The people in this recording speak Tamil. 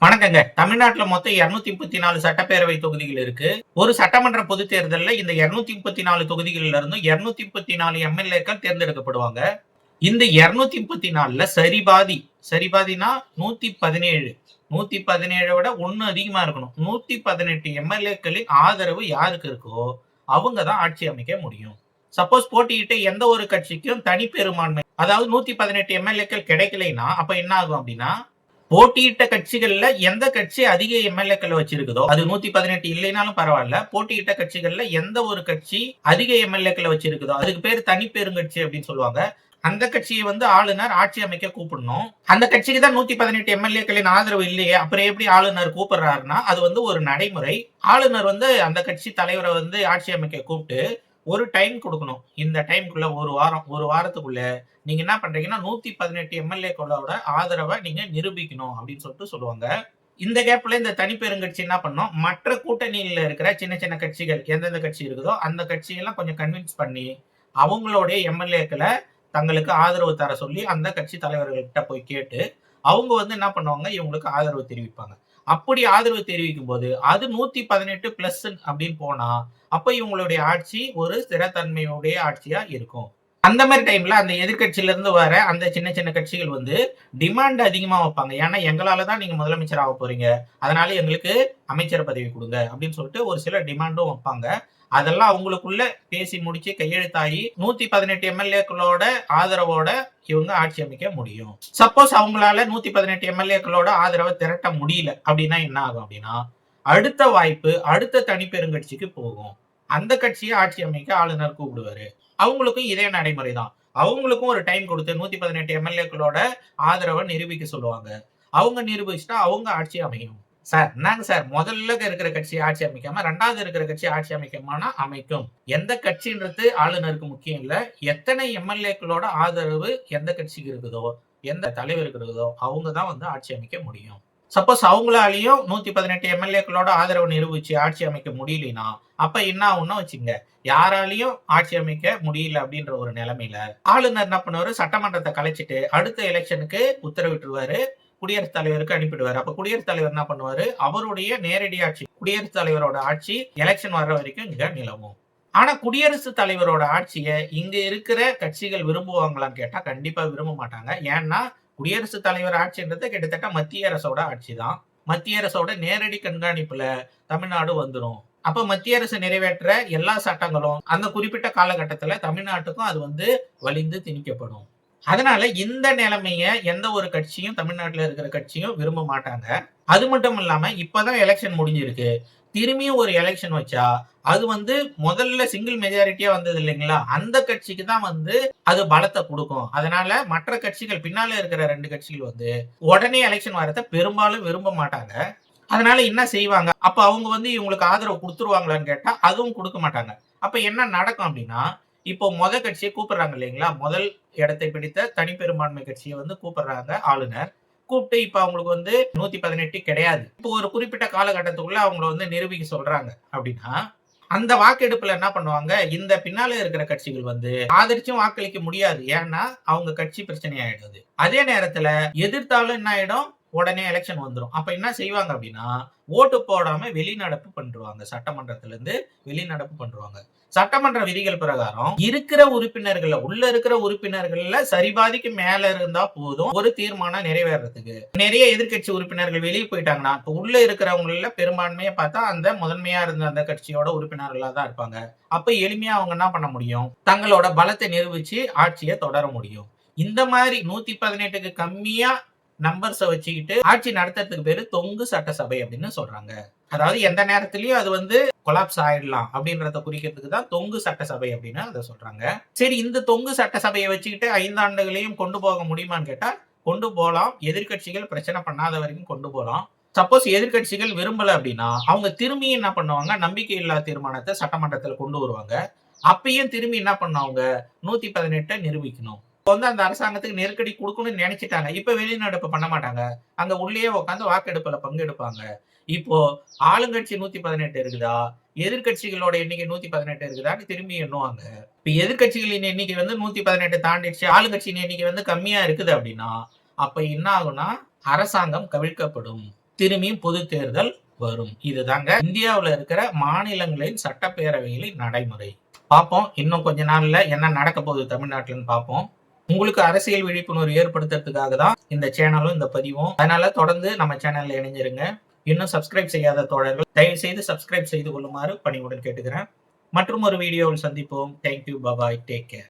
வணக்கங்க. தமிழ்நாட்டுல மொத்தம் 234 சட்டப்பேரவை தொகுதிகள் இருக்கு. ஒரு சட்டமன்ற பொதுத் தேர்தல்ல இந்த 234 தொகுதிகள்ல இருந்தும் 234 எம்.எல்.ஏக்கள் தேர்ந்தெடுக்கப்படுவாங்க. இந்த 234ல சரிபாதினா 117. 117 விட 1 அதிகமா இருக்கணும். 118 எம்.எல்.ஏக்களின் ஆதரவு யாருக்கு இருக்கோ அவங்க தான் ஆட்சி அமைக்க முடியும். சப்போஸ் போட்டியிட்ட எந்த ஒரு கட்சிக்கும் தனி பெரும்பான்மை, அதாவது 118 எம்.எல்.ஏக்கள் கிடைக்கலைன்னா அப்ப என்ன ஆகும் அப்படின்னா, போட்டியிட்ட கட்சிகள்ல எந்த கட்சி அதிக எம்.எல்.ஏக்கள் வச்சிருக்குதோ, அது 118 இல்லைனாலும் பரவாயில்ல, போட்டியிட்ட கட்சிகள்ல எந்த ஒரு கட்சி அதிக எம்.எல்.ஏக்கள் வச்சிருக்குதோ அதுக்கு பேர் தனி பெருங்கட்சி அப்படின்னு சொல்லுவாங்க. அந்த கட்சியை ஆளுநர் ஆட்சி அமைக்க கூப்பிடணும். அந்த கட்சிக்கு தான் 118 எம்.எல்.ஏக்களின் ஆதரவு இல்லையே, அப்புறம் எப்படி ஆளுநர் கூப்பிடுறாருன்னா அது ஒரு நடைமுறை. ஆளுநர் அந்த கட்சி தலைவரை ஆட்சி அமைக்க கூப்பிட்டு ஒரு டைம் கொடுக்கணும். இந்த டைம்குள்ள ஒரு வாரத்துக்குள்ள நீங்க என்ன பண்றீங்கன்னா 118 எம்.எல்.ஏக்களோட ஆதரவை நீங்க நிரூபிக்கணும் அப்படின்னு சொல்லுவாங்க. இந்த கேப்ல இந்த தனிப்பெருங்கட்சி என்ன பண்ணும், மற்ற கூட்டணியில இருக்கிற சின்ன சின்ன கட்சிகள் எந்தெந்த கட்சி இருக்குதோ அந்த கட்சியெல்லாம் கொஞ்சம் கன்வின்ஸ் பண்ணி அவங்களுடைய எம்.எல்.ஏக்களை தங்களுக்கு ஆதரவு தர சொல்லி அந்த கட்சி தலைவர்கள்கிட்ட போய் கேட்டு அவங்க என்ன பண்ணுவாங்க, இவங்களுக்கு ஆதரவு தெரிவிப்பாங்க. அப்படி ஆதரவு தெரிவிக்கும் போது அது 118 பிளஸ் அப்படின்னு போனா அப்ப இவங்களுடைய ஆட்சி ஒரு ஸ்திரத்தன்மையுடைய ஆட்சியா இருக்கும். அந்த மாதிரி டைம்ல அந்த எதிர்கட்சியில இருந்து வர அந்த சின்ன சின்ன கட்சிகள் டிமாண்ட் அதிகமா வைப்பாங்க. ஏன்னா எங்களால தான் நீங்க முதலமைச்சர் ஆக போறீங்க, அதனால எங்களுக்கு அமைச்சர் பதவி கொடுங்க அப்படின்னு சொல்லிட்டு ஒரு சில டிமாண்டும் வைப்பாங்க. அதெல்லாம் அவங்களுக்குள்ள பேசி முடிச்சு கையெழுத்தாகி 118 எம்.எல்.ஏக்களோட ஆதரவோட இவங்க ஆட்சி அமைக்க முடியும். சப்போஸ் அவங்களால 118 எம்.எல்.ஏக்களோட ஆதரவை திரட்ட முடியல அப்படின்னா என்ன ஆகும் அப்படின்னா, அடுத்த வாய்ப்பு அடுத்த தனிப்பெருங்கட்சிக்கு போகும். அந்த கட்சியை ஆட்சி அமைக்க ஆளுநர் கூப்பிடுவாரு. அவங்களுக்கும் இதே நடைமுறை தான். அவங்களுக்கும் ஒரு டைம் கொடுத்து 118 எம்.எல்.ஏக்களோட ஆதரவை நிரூபிக்க சொல்லுவாங்க. அவங்க நிரூபிச்சுட்டா அவங்க ஆட்சி அமையும். சார் என்னங்க சார், முதல்ல இருக்கிற கட்சி ஆட்சி அமைக்காம 2வது இருக்கிற கட்சி ஆட்சி அமைக்குமானா அமைக்கும். எந்த கட்சின்றது ஆளுநருக்கு முக்கியம் இல்ல. எத்தனை எம்.எல்.ஏக்களோட ஆதரவு எந்த கட்சிக்கு இருக்குதோ, எந்த தலைவருக்கு இருக்குதோ அவங்க தான் ஆட்சி அமைக்க முடியும். சப்போஸ் அவங்களாலையும் 118 எம்.எல்.ஏக்களோட ஆதரவு நிரூபிச்சு ஆட்சி அமைக்க முடியலனா அப்ப என்ன ஆகும்னா வச்சுங்க, யாராலையும் ஆட்சி அமைக்க முடியல அப்படின்ற ஒரு நிலைமையில ஆளுநர் என்ன பண்ணுவாரு, சட்டமன்றத்தை கலைச்சிட்டு அடுத்த எலெக்ஷனுக்கு உத்தரவிட்டுருவாரு. குடியரசுத் தலைவருக்கு அனுப்பிடுவாரு. அப்ப குடியரசுத் தலைவர் என்ன பண்ணுவாரு, அவருடைய நேரடி ஆட்சி, குடியரசுத் தலைவரோட ஆட்சி எலெக்ஷன் வர்ற வரைக்கும் இங்க நிலவும். ஆனா குடியரசுத் தலைவரோட ஆட்சியை இங்க இருக்கிற கட்சிகள் விரும்புவாங்களான்னு கேட்டா கண்டிப்பா விரும்ப மாட்டாங்க. ஏன்னா குடியரசுத் தலைவர் ஆட்சின்றது கிட்டத்தட்ட மத்திய அரசோட ஆட்சி தான். மத்திய அரசோட நேரடி கண்காணிப்புல தமிழ்நாடு வந்துரும். அப்ப மத்திய அரசு நிறைவேற்ற எல்லா சட்டங்களும் அந்த குறிப்பிட்ட காலகட்டத்துல தமிழ்நாட்டுக்கும் அது வலிந்து திணிக்கப்படும். அதனால இந்த நிலைமைய எந்த ஒரு கட்சியும், தமிழ்நாட்டுல இருக்கிற கட்சியும் விரும்ப மாட்டாங்க. அது மட்டும் இல்லாம இப்பதான் எலெக்ஷன் முடிஞ்சிருக்கு. திரும்பியும் ஒரு எலெக்ஷன் வச்சா அது முதல்ல சிங்கிள் மெஜாரிட்டியா வந்தது இல்லைங்களா, அந்த கட்சிக்கு தான் அது பலத்தை கொடுக்கும். அதனால மற்ற கட்சிகள், பின்னால இருக்கிற 2 கட்சிகள் உடனே எலெக்ஷன் வரத பெரும்பாலும் விரும்ப மாட்டாங்க. அதனால என்ன செய்வாங்க, அப்ப அவங்க இவங்களுக்கு ஆதரவு கொடுத்துருவாங்களான்னு கேட்டா அதுவும் கொடுக்க மாட்டாங்க. அப்ப என்ன நடக்கும் அப்படின்னா, இப்போ கட்சியை கூப்பிடுறாங்க இல்லைங்களா, முதல் இடத்தை பிடித்த தனிப்பெரும்பான்மை கட்சியை கூப்பிடுறாங்க ஆளுநர். கூப்பிட்டு இப்ப அவங்களுக்கு 118 கிடையாது, இப்போ ஒரு குறிப்பிட்ட காலகட்டத்துக்குள்ள அவங்கள நிரூபிக்க சொல்றாங்க அப்படின்னா, அந்த வாக்கெடுப்புல என்ன பண்ணுவாங்க, இந்த பின்னால இருக்கிற கட்சிகள் ஆதரிச்சும் வாக்களிக்க முடியாது. ஏன்னா அவங்க கட்சி பிரச்சனை ஆயிடுது. அதே நேரத்துல எதிர்த்தாலும் என்ன ஆயிடும், உடனே எலெக்ஷன் வந்துரும். அப்ப என்ன செய்வாங்க அப்படின்னா, ஓட்டு போடாம வெளிநடப்பு பண்றாங்க. சட்டமன்றத்துல இருந்து வெளிநடப்பு பண்றாங்க. சட்டமன்ற விதிகள் பிரகாரம் இருக்கிற உறுப்பினர்கள்ல, உள்ள இருக்கிற உறுப்பினர்கள்ல சரிபாதிக்கு மேல இருந்தா போதும் ஒரு தீர்மானம் நிறைவேறதுக்கு. நிறைய எதிர்க்கட்சி உறுப்பினர்கள் வெளியே போயிட்டாங்கன்னா இப்ப உள்ள இருக்கிறவங்கள பெரும்பான்மையா பார்த்தா அந்த முதன்மையா இருந்த அந்த கட்சியோட உறுப்பினர்களா தான் இருப்பாங்க. அப்ப எளிமையா அவங்க என்ன பண்ண முடியும், தங்களோட பலத்தை நிரூபிச்சு ஆட்சியை தொடர முடியும். இந்த மாதிரி 118க்கு கம்மியா நம்பர்ஸ வச்சுக்கிட்டு ஆட்சி நடத்துறதுக்கு பேரு தொங்கு சட்டசபை அப்படின்னு சொல்றாங்க. அதாவது எந்த நேரத்திலயும் அது கொலாப்ஸ் ஆயிடலாம் அப்படின்றத குறிக்கிறதுக்கு தான் தொங்கு சட்டசபை அப்படின்னு அதை சொல்றாங்க. சரி, இந்த தொங்கு சட்டசபையை வச்சுக்கிட்டு 5 ஆண்டுகளையும் கொண்டு போக முடியுமான்னு கேட்டா கொண்டு போலாம். எதிர்கட்சிகள் பிரச்சனை பண்ணாத வரைக்கும் கொண்டு போலாம். சப்போஸ் எதிர்கட்சிகள் விரும்பல அப்படின்னா அவங்க திரும்பி என்ன பண்ணுவாங்க, நம்பிக்கையில்லா தீர்மானத்தை சட்டமன்றத்தில் கொண்டு வருவாங்க. அப்பயும் திரும்பி என்ன பண்ணுவாங்க, 118 நிரூபிக்கணும். அந்த அரசாங்கத்துக்கு நெருக்கடி கொடுக்கணும்னு நினைச்சிட்டாங்க. இப்ப வெளிநடப்பு பண்ண மாட்டாங்க. அங்க உள்ளேயே உட்கார்ந்து வாக்கெடுப்புல பங்கெடுப்பாங்க. இப்போ ஆளுங்கட்சி 118 இருக்குதா, எதிர்க்கட்சிகளோட எண்ணிக்கை 118 இருக்குதான்னு திரும்பி எண்ணுவாங்க. இப்ப எதிர்க்கட்சிகளின் எண்ணிக்கை 118 தாண்டிடுச்சு, ஆளுங்கட்சியின் எண்ணிக்கை கம்மியா இருக்குது அப்படின்னா அப்ப என்ன ஆகும்னா அரசாங்கம் கவிழ்க்கப்படும். திரும்பியும் பொது தேர்தல் வரும். இதுதாங்க இந்தியாவுல இருக்கிற மாநிலங்களின் சட்டப்பேரவைகளின் நடைமுறை. பார்ப்போம் இன்னும் கொஞ்ச நாள்ல என்ன நடக்க போகுது தமிழ்நாட்டுலன்னு பார்ப்போம். உங்களுக்கு அரசியல் விழிப்புணர்வு ஏற்படுத்துறதுக்காக தான் இந்த சேனலும் இந்த பதிவும். அதனால தொடர்ந்து நம்ம சேனல்ல இணைஞ்சிருங்க. இன்னும் சப்ஸ்கிரைப் செய்யாத தோழர்கள் தயவு செய்து சப்ஸ்கிரைப் செய்து கொள்ளுமாறு பணிவுடன் கேட்டுக்கிறேன். மற்றும் ஒரு வீடியோவில் சந்திப்போம். தேங்க்யூ, பாய், டேக் கேர்.